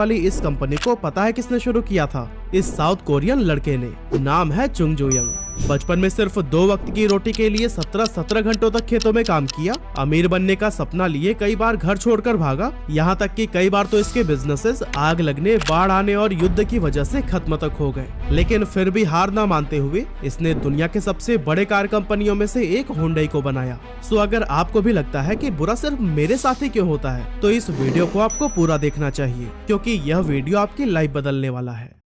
वाली इस कंपनी को पता है किसने शुरू किया था? इस साउथ कोरियन लड़के ने। नाम है चुंग जो यंग। बचपन में सिर्फ 2 वक्त की रोटी के लिए 17 घंटों तक खेतों में काम किया। अमीर बनने का सपना लिए कई बार घर छोड़कर भागा। यहाँ तक कि कई बार तो इसके बिजनेसेस आग लगने, बाढ़ आने और युद्ध की वजह से खत्म तक हो गए। लेकिन फिर भी हार ना मानते हुए इसने दुनिया के सबसे बड़े कार कंपनियों में से एक हुंडई को बनाया। सो अगर आपको भी लगता है कि बुरा सिर्फ मेरे साथ ही क्यों होता है, तो इस वीडियो को आपको पूरा देखना चाहिए, क्योंकि यह वीडियो आपकी लाइफ बदलने वाला है।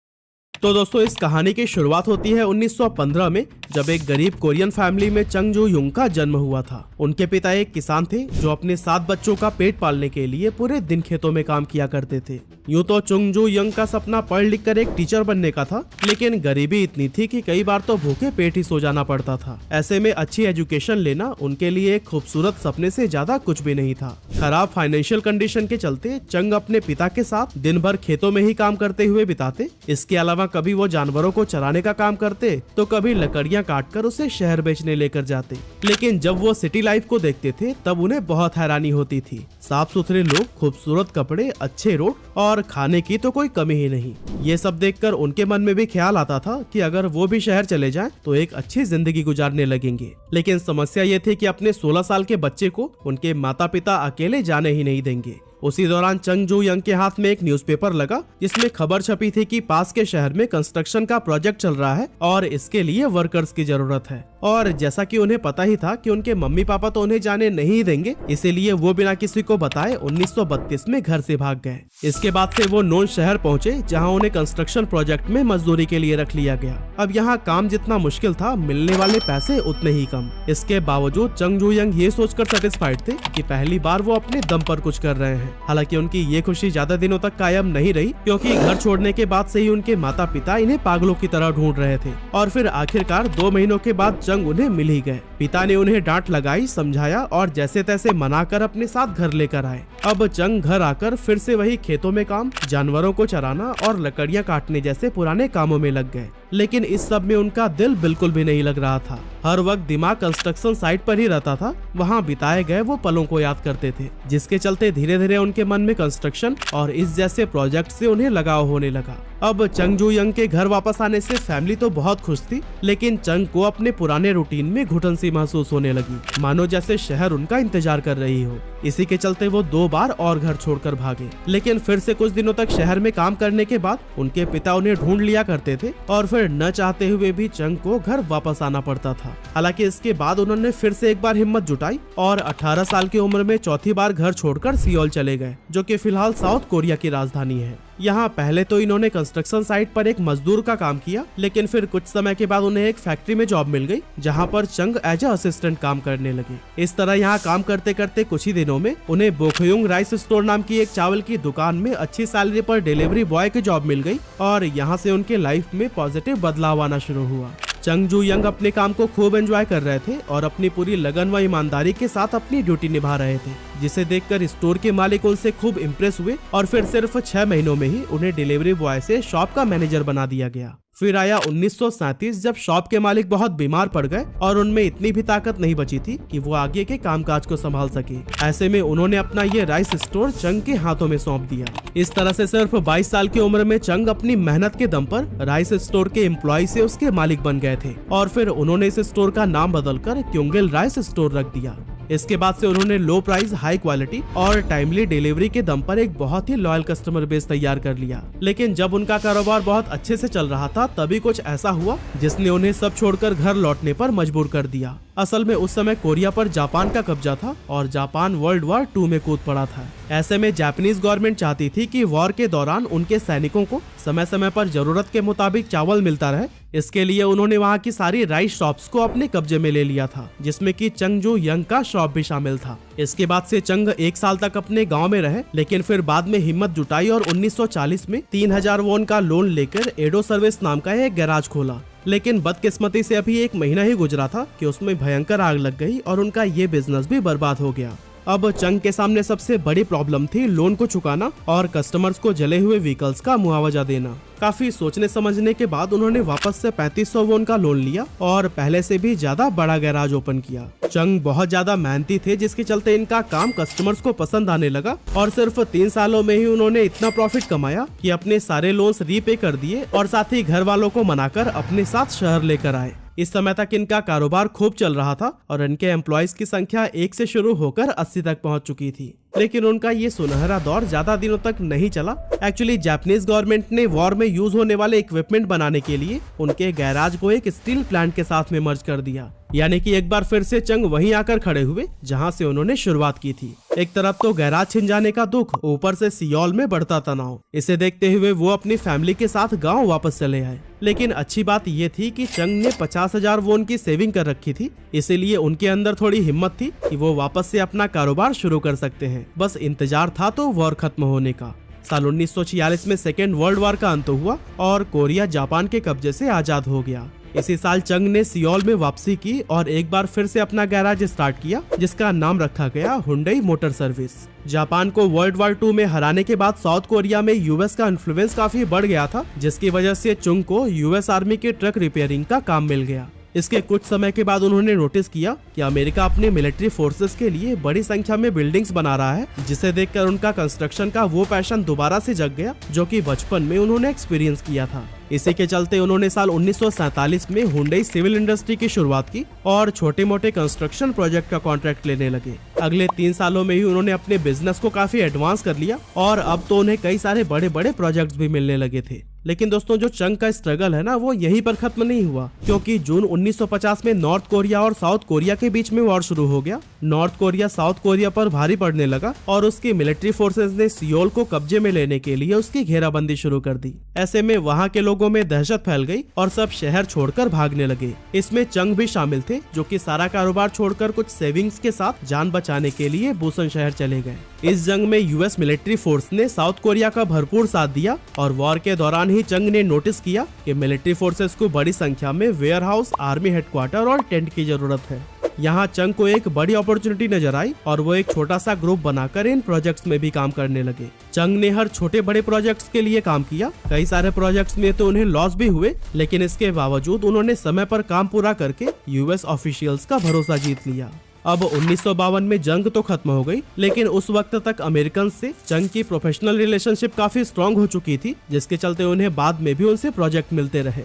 तो दोस्तों, इस कहानी की शुरुआत होती है 1915 में, जब एक गरीब कोरियन फैमिली में चंग जो युंग का जन्म हुआ था। उनके पिता एक किसान थे जो अपने 7 बच्चों का पेट पालने के लिए पूरे दिन खेतों में काम किया करते थे। यूं तो चुंग जो यंग का सपना पढ़ लिख कर एक टीचर बनने का था, लेकिन गरीबी इतनी थी कि कई बार तो भूखे पेट ही सो जाना पड़ता था। ऐसे में अच्छी एजुकेशन लेना उनके लिए एक खूबसूरत सपने से ज्यादा कुछ भी नहीं था। खराब फाइनेंशियल कंडीशन के चलते चंग अपने पिता के साथ दिन भर खेतों में ही काम करते हुए बिताते। इसके अलावा कभी वो जानवरों को चराने का काम करते, तो कभी लकड़ियां काटकर उसे शहर बेचने लेकर जाते। लेकिन जब वो सिटी लाइफ को देखते थे तब उन्हें बहुत हैरानी होती थी। साफ सुथरे लोग, खूबसूरत कपड़े, अच्छे रोड और खाने की तो कोई कमी ही नहीं। ये सब देखकर उनके मन में भी ख्याल आता था कि अगर वो भी शहर चले जाएं तो एक अच्छी जिंदगी गुजारने लगेंगे। लेकिन समस्या ये थी कि अपने 16 साल के बच्चे को उनके माता पिता अकेले जाने ही नहीं देंगे। उसी दौरान चंग जो यंग के हाथ में एक न्यूज़पेपर लगा, जिसमें खबर छपी थी कि पास के शहर में कंस्ट्रक्शन का प्रोजेक्ट चल रहा है और इसके लिए वर्कर्स की जरूरत है। और जैसा कि उन्हें पता ही था कि उनके मम्मी पापा तो उन्हें जाने नहीं देंगे, इसीलिए वो बिना किसी को बताए 1932 में घर से भाग गए। इसके बाद से वो नोन शहर पहुंचे, जहां उन्हें कंस्ट्रक्शन प्रोजेक्ट में मजदूरी के लिए रख लिया गया। अब यहाँ काम जितना मुश्किल था, मिलने वाले पैसे उतने ही कम। इसके बावजूद चंग जो यंग ये सोचकर सेटिस्फाइड थे कि पहली बार वो अपने दम पर कुछ कर रहे हैं। हालांकि उनकी ये खुशी ज्यादा दिनों तक कायम नहीं रही, क्योंकि घर छोड़ने के बाद से ही उनके माता पिता इन्हें पागलों की तरह ढूंढ रहे थे। और फिर आखिरकार 2 महीनों के बाद चंग उन्हें मिल ही गए। पिता ने उन्हें डांट लगाई, समझाया और जैसे तैसे मनाकर अपने साथ घर लेकर आए। अब चंग घर आकर फिर से वही खेतों में काम, जानवरों को चराना और लकड़ियां काटने जैसे पुराने कामों में लग गए। लेकिन इस सब में उनका दिल बिल्कुल भी नहीं लग रहा था। हर वक्त दिमाग कंस्ट्रक्शन साइट पर ही रहता था। वहाँ बिताए गए वो पलों को याद करते थे, जिसके चलते धीरे धीरे उनके मन में कंस्ट्रक्शन और इस जैसे प्रोजेक्ट से उन्हें लगाव होने लगा। अब चंग जो यंग के घर वापस आने से फैमिली तो बहुत खुश थी, लेकिन चंग को अपने पुराने रूटीन में घुटन सी महसूस होने लगी, मानो जैसे शहर उनका इंतजार कर रही हो। इसी के चलते वो 2 बार और घर छोड़कर भागे। लेकिन फिर से कुछ दिनों तक शहर में काम करने के बाद उनके पिता उन्हें ढूंढ लिया करते थे और फिर न चाहते हुए भी चंग को घर वापस आना पड़ता था। हालांकि इसके बाद उन्होंने फिर से एक बार हिम्मत जुटाई और 18 साल की उम्र में चौथी बार घर छोड़कर सियोल चले गए, जो कि फिलहाल साउथ कोरिया की राजधानी है। यहाँ पहले तो इन्होंने कंस्ट्रक्शन साइट पर एक मजदूर का काम किया, लेकिन फिर कुछ समय के बाद उन्हें एक फैक्ट्री में जॉब मिल गई, जहाँ पर चंग एज असिस्टेंट काम करने लगे। इस तरह यहाँ काम करते करते कुछ ही दिनों में उन्हें बोखयुंग राइस स्टोर नाम की एक चावल की दुकान में अच्छी सैलरी पर डिलीवरी बॉय की जॉब मिल गई और यहाँ से उनके लाइफ में पॉजिटिव बदलाव आना शुरू हुआ। चंग जो यंग अपने काम को खूब एंजॉय कर रहे थे और अपनी पूरी लगन व ईमानदारी के साथ अपनी ड्यूटी निभा रहे थे, जिसे देखकर स्टोर के मालिक उनसे खूब इम्प्रेस हुए और फिर सिर्फ 6 महीनों में ही उन्हें डिलीवरी बॉय से शॉप का मैनेजर बना दिया गया। फिर आया 1937, जब शॉप के मालिक बहुत बीमार पड़ गए और उनमें इतनी भी ताकत नहीं बची थी कि वो आगे के कामकाज को संभाल सके। ऐसे में उन्होंने अपना ये राइस स्टोर चंग के हाथों में सौंप दिया। इस तरह से सिर्फ 22 साल की उम्र में चंग अपनी मेहनत के दम पर राइस स्टोर के एम्प्लॉय से उसके मालिक बन गए थे और फिर उन्होंने इस स्टोर का नाम बदलकर क्योंगिल राइस स्टोर रख दिया। इसके बाद से उन्होंने लो प्राइस, हाई क्वालिटी और टाइमली डिलीवरी के दम पर एक बहुत ही लॉयल कस्टमर बेस तैयार कर लिया। लेकिन जब उनका कारोबार बहुत अच्छे से चल रहा था, तभी कुछ ऐसा हुआ जिसने उन्हें सब छोड़कर घर लौटने पर मजबूर कर दिया। असल में उस समय कोरिया पर जापान का कब्जा था और जापान वर्ल्ड वॉर 2 में कूद पड़ा था। ऐसे में जापानीज गवर्नमेंट चाहती थी कि वॉर के दौरान उनके सैनिकों को समय समय पर जरूरत के मुताबिक चावल मिलता रहे। इसके लिए उन्होंने वहाँ की सारी राइस शॉप्स को अपने कब्जे में ले लिया था, जिसमें कि चंग जो यंग का शॉप भी शामिल था। इसके बाद से चंग 1 साल तक अपने गांव में रहे, लेकिन फिर बाद में हिम्मत जुटाई और 1940 में 3000 वॉन का लोन लेकर एडो सर्विस नाम का एक गैराज खोला। लेकिन बदकिस्मती से अभी 1 महीना ही गुजरा था कि उसमें भयंकर आग लग गई और उनका ये बिजनेस भी बर्बाद हो गया। अब चंग के सामने सबसे बड़ी प्रॉब्लम थी लोन को चुकाना और कस्टमर्स को जले हुए व्हीकल्स का मुआवजा देना। काफी सोचने समझने के बाद उन्होंने वापस से 3500 वॉन का लोन लिया और पहले से भी ज्यादा बड़ा गैराज ओपन किया। चंग बहुत ज्यादा मेहनती थे, जिसके चलते इनका काम कस्टमर्स को पसंद आने लगा और सिर्फ 3 सालों में ही उन्होंने इतना प्रॉफिट कमाया कि अपने सारे लोन्स रीपे कर दिए और साथ ही घर वालों को मनाकर अपने साथ शहर लेकर आए। इस समय तक इनका कारोबार खूब चल रहा था और इनके एम्प्लॉयज की संख्या 1 से शुरू होकर 80 तक पहुंच चुकी थी। लेकिन उनका ये सुनहरा दौर ज्यादा दिनों तक नहीं चला। एक्चुअली जापानीज गवर्नमेंट ने वॉर में यूज होने वाले इक्विपमेंट बनाने के लिए उनके गैराज को एक स्टील प्लांट के साथ में मर्ज कर दिया। यानी कि एक बार फिर से चंग वहीं आकर खड़े हुए जहां से उन्होंने शुरुआत की थी। एक तरफ तो गैराज छिन जाने का दुख, ऊपर से सियोल में बढ़ता तनाव। इसे देखते हुए वो अपनी फैमिली के साथ गांव वापस चले आए। लेकिन अच्छी बात ये थी कि चंग ने 50,000 वॉन की सेविंग कर रखी थी, इसीलिए उनके अंदर थोड़ी हिम्मत थी कि वो वापस से अपना कारोबार शुरू कर सकते हैं। बस इंतजार था तो वॉर खत्म होने का। साल 1946 में सेकेंड वर्ल्ड वॉर का अंत हुआ और कोरिया जापान के कब्जे से आजाद हो गया। इसी साल चंग ने सियोल में वापसी की और एक बार फिर से अपना गैराज स्टार्ट किया, जिसका नाम रखा गया हुंडई मोटर सर्विस। जापान को वर्ल्ड वॉर 2 में हराने के बाद साउथ कोरिया में यूएस का इन्फ्लुएंस काफी बढ़ गया था, जिसकी वजह से चंग को यूएस आर्मी के ट्रक रिपेयरिंग का काम मिल गया। इसके कुछ समय के बाद उन्होंने नोटिस किया कि अमेरिका अपने मिलिट्री फोर्सेस के लिए बड़ी संख्या में बिल्डिंग्स बना रहा है, जिसे देखकर उनका कंस्ट्रक्शन का वो पैशन दोबारा से जग गया जो कि बचपन में उन्होंने एक्सपीरियंस किया था। इसी के चलते उन्होंने साल 1947 में हुंडई सिविल इंडस्ट्री की शुरुआत की और छोटे मोटे कंस्ट्रक्शन प्रोजेक्ट का कॉन्ट्रैक्ट लेने लगे। अगले 3 सालों में ही उन्होंने अपने बिजनेस को काफी एडवांस कर लिया और अब तो उन्हें कई सारे बड़े बड़े प्रोजेक्ट्स भी मिलने लगे थे। लेकिन दोस्तों, जो चंग का स्ट्रगल है ना, वो यहीं पर खत्म नहीं हुआ, क्योंकि जून 1950 में नॉर्थ कोरिया और साउथ कोरिया के बीच में वॉर शुरू हो गया। नॉर्थ कोरिया साउथ कोरिया पर भारी पड़ने लगा और उसकी मिलिट्री फोर्सेस ने सियोल को कब्जे में लेने के लिए उसकी घेराबंदी शुरू कर दी। ऐसे में वहाँ के लोगों में दहशत फैल गई और सब शहर छोड़कर भागने लगे। इसमें चंग भी शामिल थे, जो कि सारा कारोबार छोड़कर कुछ सेविंग्स के साथ जान बचाने के लिए बुसन शहर चले गए। इस जंग में यूएस मिलिट्री फोर्स ने साउथ कोरिया का भरपूर साथ दिया और वॉर के दौरान ही चंग ने नोटिस किया कि मिलिट्री फोर्सेस को बड़ी संख्या में वेयर हाउस, आर्मी हेडक्वार्टर और टेंट की जरूरत है। यहाँ चंग को एक बड़ी अपॉर्चुनिटी नजर आई और वो एक छोटा सा ग्रुप बनाकर इन प्रोजेक्ट्स में भी काम करने लगे। चंग ने हर छोटे बड़े प्रोजेक्ट्स के लिए काम किया। कई सारे प्रोजेक्ट्स में तो उन्हें लॉस भी हुए, लेकिन इसके बावजूद उन्होंने समय पर काम पूरा करके यूएस ऑफिशियल्स का भरोसा जीत लिया। अब 1952 में जंग तो खत्म हो गई, लेकिन उस वक्त तक अमेरिकन से चंग की प्रोफेशनल रिलेशनशिप काफी स्ट्रॉन्ग हो चुकी थी, जिसके चलते उन्हें बाद में भी उनसे प्रोजेक्ट मिलते रहे।